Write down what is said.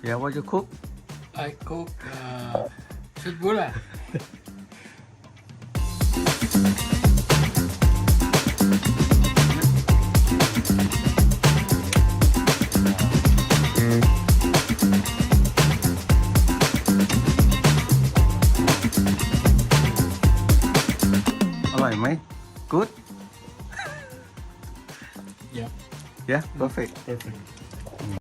Yeah, what you cook? I cook sweet gula. อร่อยไหม Good Yeah. Yeah perfect Perfect.